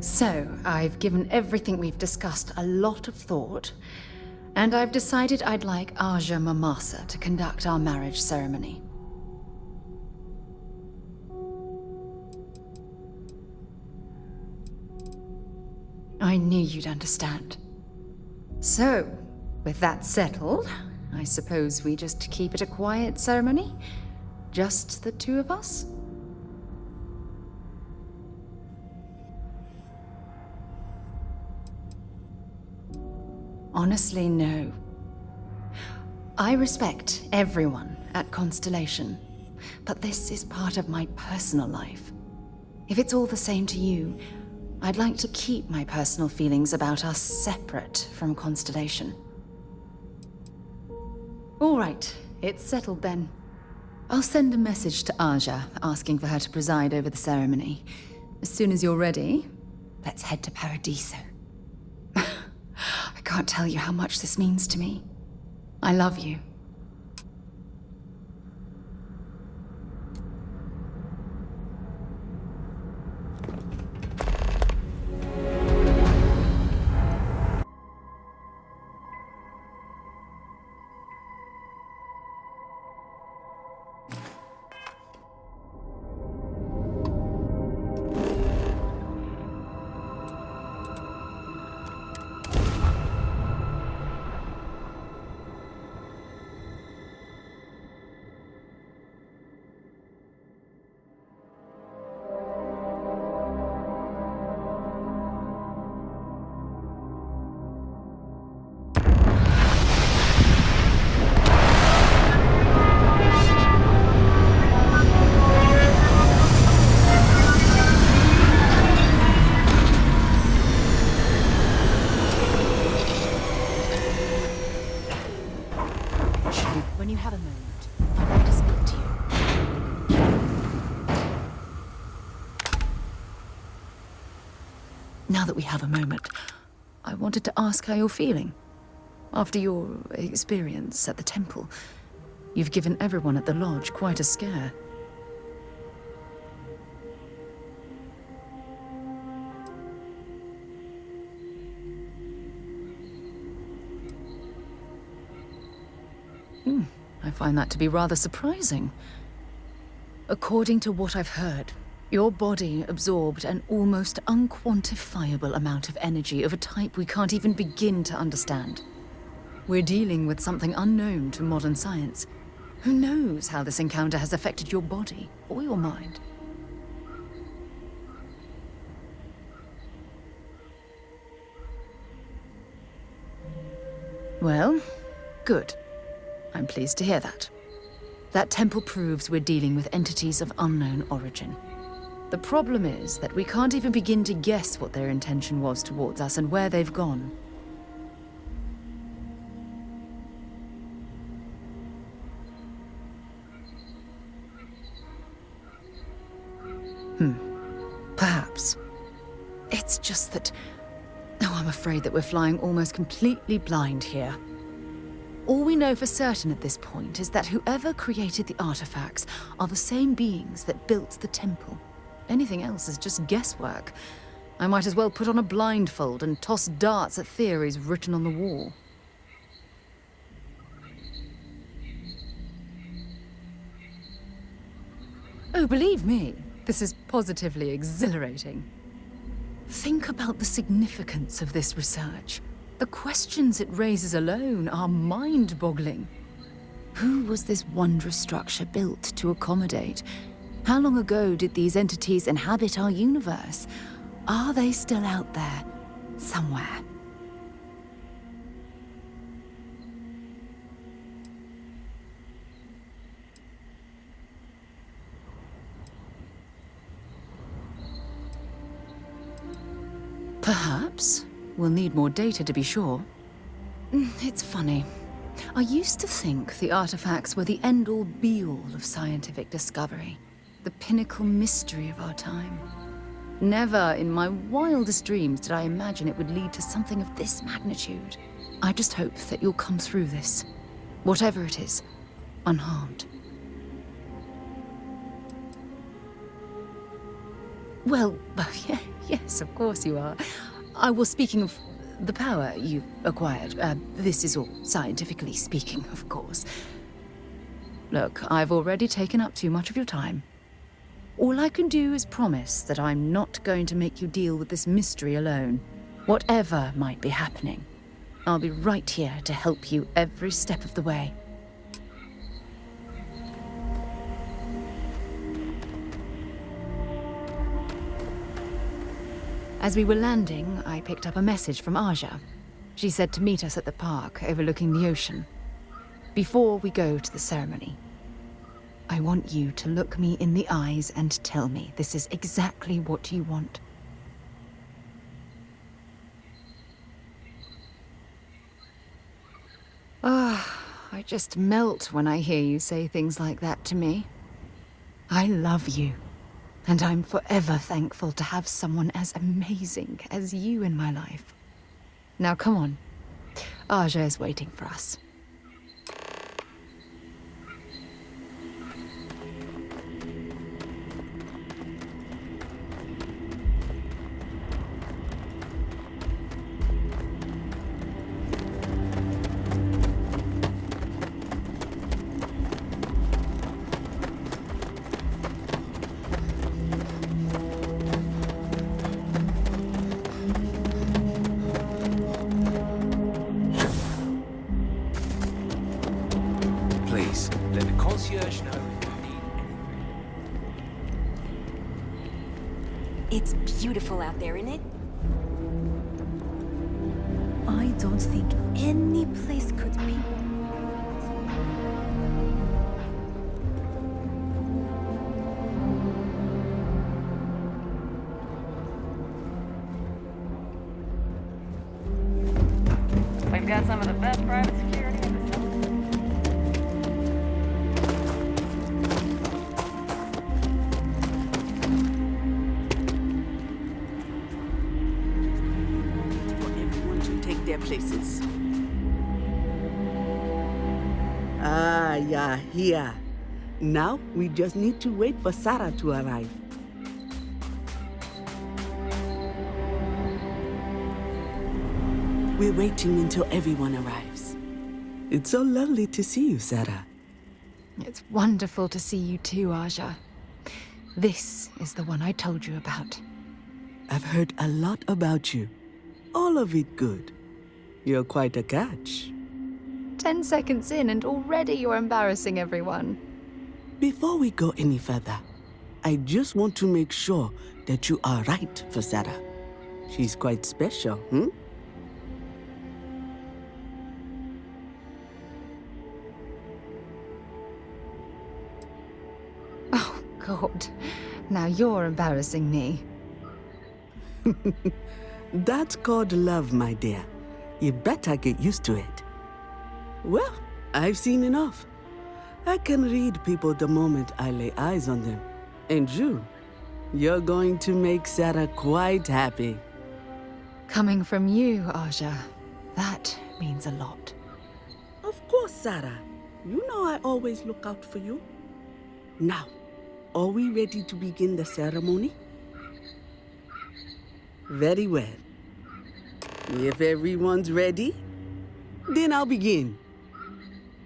So, I've given everything we've discussed a lot of thought, and I've decided I'd like Aja Mamasa to conduct our marriage ceremony. I knew you'd understand. So, with that settled, I suppose we just keep it a quiet ceremony? Just the two of us? Honestly, no. I respect everyone at Constellation, but this is part of my personal life. If it's all the same to you, I'd like to keep my personal feelings about us separate from Constellation. All right, it's settled then. I'll send a message to Aja, asking for her to preside over the ceremony. As soon as you're ready, let's head to Paradiso. I can't tell you how much this means to me. I love you. When you have a moment, I'd like to speak to you. Now that we have a moment, I wanted to ask how you're feeling. After your experience at the temple, you've given everyone at the lodge quite a scare. I find that to be rather surprising. According to what I've heard, your body absorbed an almost unquantifiable amount of energy of a type we can't even begin to understand. We're dealing with something unknown to modern science. Who knows how this encounter has affected your body or your mind? Well, good. I'm pleased to hear that. That temple proves we're dealing with entities of unknown origin. The problem is that we can't even begin to guess what their intention was towards us and where they've gone. Perhaps. It's just that... Oh, I'm afraid that we're flying almost completely blind here. All we know for certain at this point is that whoever created the artifacts are the same beings that built the temple. Anything else is just guesswork. I might as well put on a blindfold and toss darts at theories written on the wall. Oh, believe me, this is positively exhilarating. Think about the significance of this research. The questions it raises alone are mind-boggling. Who was this wondrous structure built to accommodate? How long ago did these entities inhabit our universe? Are they still out there, somewhere? Perhaps. We'll need more data to be sure. It's funny. I used to think the artifacts were the end-all be-all of scientific discovery, the pinnacle mystery of our time. Never in my wildest dreams did I imagine it would lead to something of this magnitude. I just hope that you'll come through this, whatever it is, unharmed. Well, Yes, of course you are. I was speaking of the power you've acquired. This is all scientifically speaking, of course. Look, I've already taken up too much of your time. All I can do is promise that I'm not going to make you deal with this mystery alone. Whatever might be happening, I'll be right here to help you every step of the way. As we were landing, I picked up a message from Aja. She said to meet us at the park overlooking the ocean. Before we go to the ceremony, I want you to look me in the eyes and tell me this is exactly what you want. I just melt when I hear you say things like that to me. I love you, and I'm forever thankful to have someone as amazing as you in my life. Now come on. Aja is waiting for us. Please, let the concierge know if you need anything. It's beautiful out there, isn't it? I don't think any place could be. We've got some of the best private security in the city. For everyone to take their places. Ah, yeah, here. Now we just need to wait for Sarah to arrive. We're waiting until everyone arrives. It's so lovely to see you, Sarah. It's wonderful to see you too, Aja. This is the one I told you about. I've heard a lot about you. All of it good. You're quite a catch. 10 seconds in and already you're embarrassing everyone. Before we go any further, I just want to make sure that you are right for Sarah. She's quite special, hmm? Oh, God. Now you're embarrassing me. That's called love, my dear. You better get used to it. Well, I've seen enough. I can read people the moment I lay eyes on them. And you're going to make Sarah quite happy. Coming from you, Aja, that means a lot. Of course, Sarah. You know I always look out for you. Now, are we ready to begin the ceremony? Very well. If everyone's ready, then I'll begin.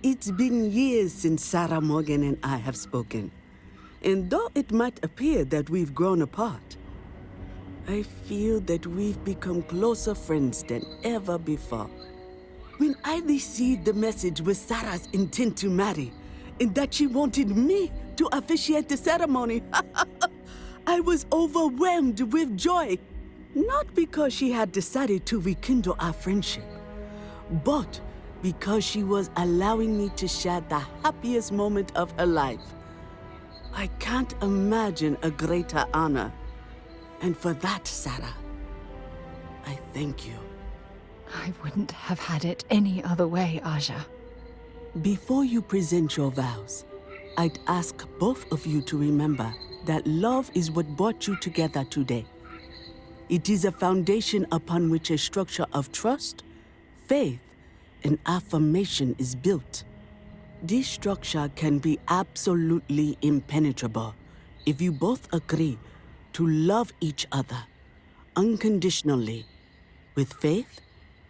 It's been years since Sarah Morgan and I have spoken. And though it might appear that we've grown apart, I feel that we've become closer friends than ever before. When I received the message with Sarah's intent to marry, and that she wanted me to officiate the ceremony, I was overwhelmed with joy. Not because she had decided to rekindle our friendship, but because she was allowing me to share the happiest moment of her life. I can't imagine a greater honor. And for that, Sarah, I thank you. I wouldn't have had it any other way, Aja. Before you present your vows, I'd ask both of you to remember that love is what brought you together today. It is a foundation upon which a structure of trust, faith, and affirmation is built. This structure can be absolutely impenetrable if you both agree to love each other unconditionally, with faith,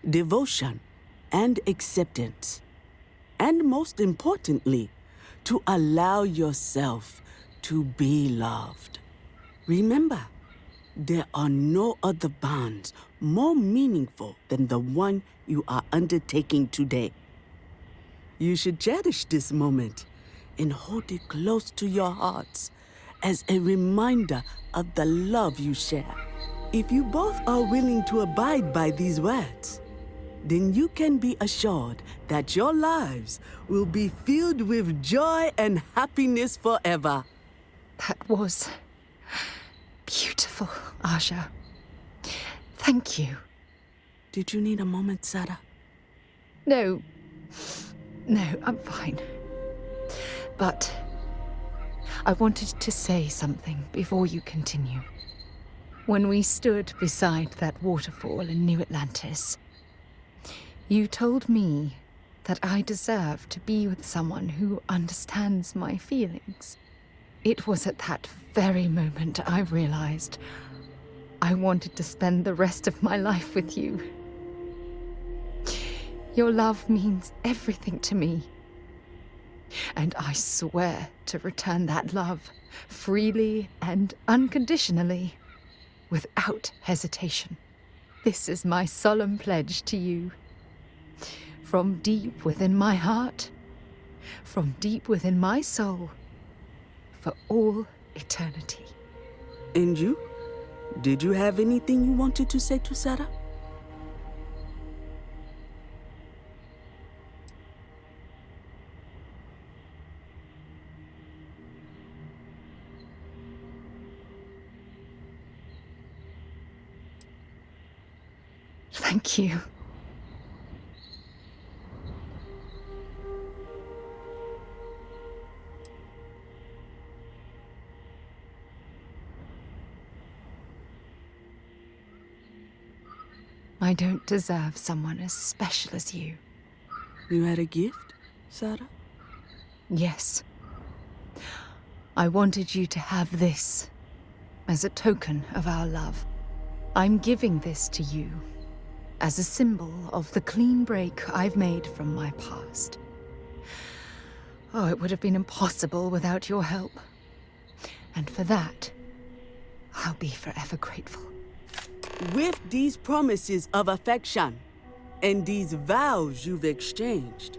devotion, and acceptance. And most importantly, to allow yourself to be loved. Remember, there are no other bonds more meaningful than the one you are undertaking today. You should cherish this moment and hold it close to your hearts as a reminder of the love you share. If you both are willing to abide by these words, then you can be assured that your lives will be filled with joy and happiness forever. That was beautiful, Aja. Thank you. Did you need a moment, Sarah? No, I'm fine. But I wanted to say something before you continue. When we stood beside that waterfall in New Atlantis, you told me that I deserve to be with someone who understands my feelings. It was at that very moment I realized I wanted to spend the rest of my life with you. Your love means everything to me. And I swear to return that love freely and unconditionally, without hesitation. This is my solemn pledge to you. From deep within my heart, from deep within my soul, for all eternity. And you? Did you have anything you wanted to say to Sarah? Thank you. I don't deserve someone as special as you. You had a gift, Sarah? Yes. I wanted you to have this as a token of our love. I'm giving this to you as a symbol of the clean break I've made from my past. Oh, it would have been impossible without your help. And for that, I'll be forever grateful. With these promises of affection and these vows you've exchanged,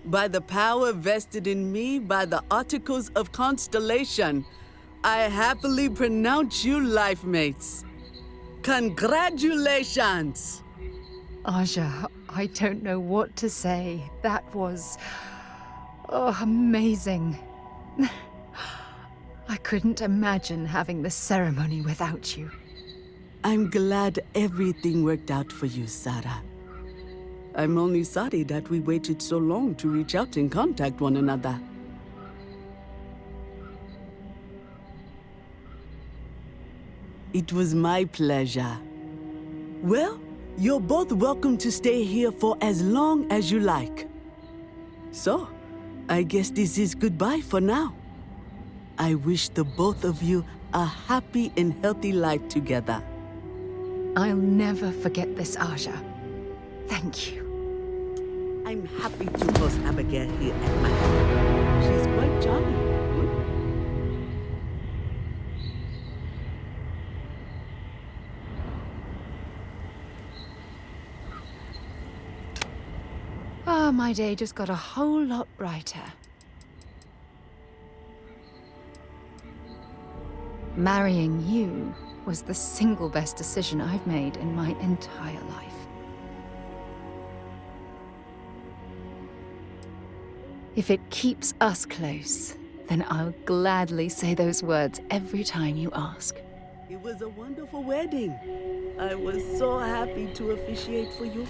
by the power vested in me by the Articles of Constellation, I happily pronounce you life mates. Congratulations! Aja, I don't know what to say. That was... amazing. I couldn't imagine having the ceremony without you. I'm glad everything worked out for you, Sarah. I'm only sorry that we waited so long to reach out and contact one another. It was my pleasure. Well, you're both welcome to stay here for as long as you like. So, I guess this is goodbye for now. I wish the both of you a happy and healthy life together. I'll never forget this, Aja. Thank you. I'm happy to host Abigail here at my home. She's quite charming. My day just got a whole lot brighter. Marrying you was the single best decision I've made in my entire life. If it keeps us close, then I'll gladly say those words every time you ask. It was a wonderful wedding. I was so happy to officiate for you.